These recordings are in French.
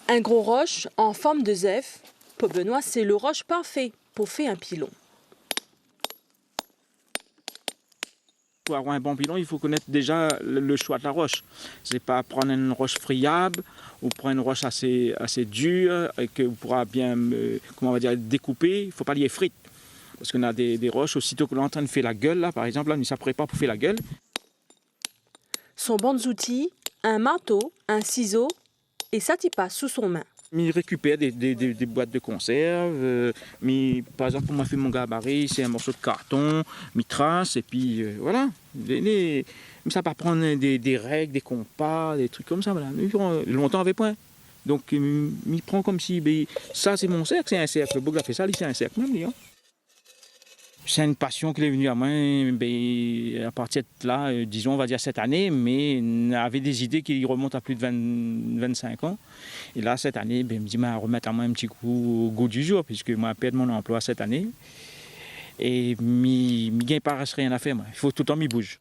Un gros roche en forme de zèf, pour Benoît, c'est le roche parfait pour faire un pilon. Pour avoir un bon pilon, il faut connaître déjà le choix de la roche. C'est pas prendre une roche friable ou prendre une roche assez dure et que vous pourra bien, comment on va dire, découper. Il faut pas lier frites. Parce qu'on a des roches, aussitôt que l'on est en train de faire la gueule, là, par exemple, là, on ne s'apprête pas pour faire la gueule. Son banc d'outils, un marteau, un ciseau et ça t'y passe sous son main. Il récupère des boîtes de conserve. Par exemple, pour moi, fait mon gabarit, c'est un morceau de carton, il trace, et puis voilà. Ça va prendre des règles, des compas, des trucs comme ça. Voilà. Longtemps, avec point. Donc, il prend comme si, ça, c'est mon cercle, c'est un cercle. Le Bourg a fait ça, c'est un cercle même, hein. C'est une passion qui est venue à moi à partir de là, disons, on va dire cette année, mais on avait des idées qui remontent à plus de 25 ans. Et là, cette année, je me dis, remettre à moi un petit coup au goût du jour, puisque moi, je perds mon emploi cette année. Et je ne gagne pas rien à faire, moi. Il faut tout le temps que je bouge.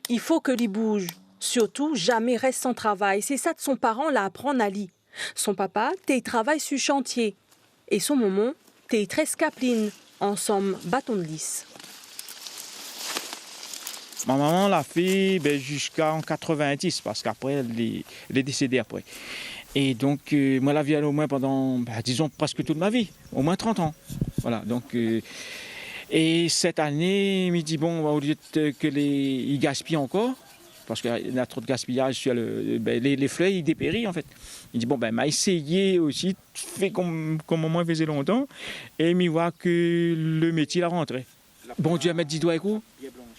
Il faut que lui bouge. Surtout, jamais reste sans travail. C'est ça de son parent l'a apprendre à lui. Son papa, il travaille sur chantier. Et son maman, t'es très capeline, en somme, bâton de lisse. Ma maman l'a fait jusqu'en 90, parce qu'après, elle est décédée après. Et donc, moi, la vie, elle au moins pendant, disons, presque toute ma vie, au moins 30 ans. Voilà, donc, et cette année, il me dit, bon, au lieu il gaspille encore, parce qu'il y a trop de gaspillage sur les fleurs, ils dépérissent en fait. Il dit, bon, m'a essayé aussi, fait comme maman faisait longtemps, et il voit que le métier l'a rentré. Bon Dieu, mettre 10 doigts et quoi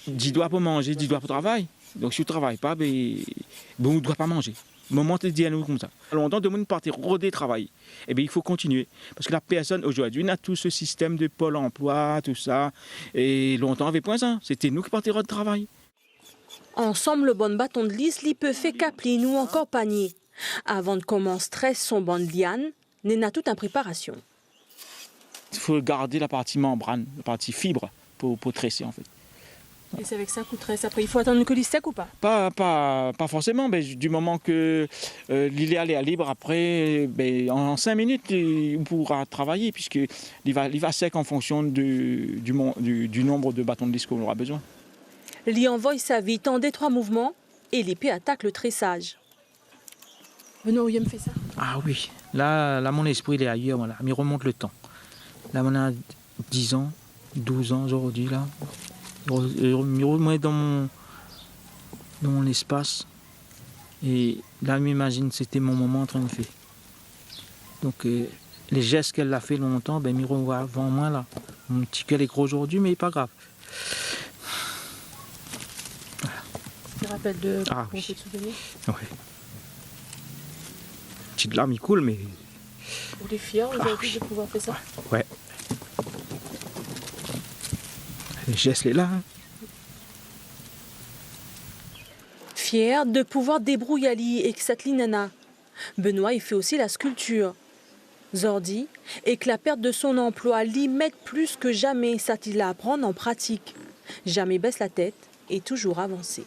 10 doigts pour manger, 10 doigts pour travail. Donc si on ne travaille pas, on ne doit pas manger. Maman te dit à nous comme ça. Longtemps, de monde partir rôder travail. Eh bien, il faut continuer. Parce que la personne, aujourd'hui, on a tout ce système de pôle emploi, tout ça. Et longtemps, avec point ça. C'était nous qui partions de travail. Ensemble, le bon bâton de lisse, il peut faire capeline ou encore panier. Avant de commencer stress son bon de liane, il a tout en préparation. Il faut garder la partie membrane, la partie fibre pour tresser en fait. Et c'est avec ça qu'on tresse après. Il faut attendre que l'île sec ou pas? Pas forcément, mais du moment que l'île est libre, après, en 5 minutes, on pourra travailler, puisqu'il va sec en fonction du nombre de bâtons de lisse qu'on aura besoin. L'île envoie sa vie en des 3 mouvements et l'épée attaque le tressage. Benoît, me fait ça? Ah oui, là mon esprit il est ailleurs, voilà. Il remonte le temps. Là, on a 10 ans, 12 ans aujourd'hui, là. Il remonte dans mon espace. Et là, je m'imagine c'était mon moment en train de faire. Donc, les gestes qu'elle a fait longtemps, me revoit avant moi, là. Mon petit cœur est gros aujourd'hui, mais pas grave. Voilà. Tu te rappelles de oui. Te souvenir? Oui. Petite larme, il coule, mais... Vous êtes fiers aujourd'hui de pouvoir faire ça? Ouais. Le geste est là. Fier de pouvoir débrouiller Ali et Ksatli Nana. Benoît il fait aussi la sculpture. Zordi, et que la perte de son emploi l'y mette plus que jamais ça qu'il a à prendre en pratique. Jamais baisse la tête et toujours avancer.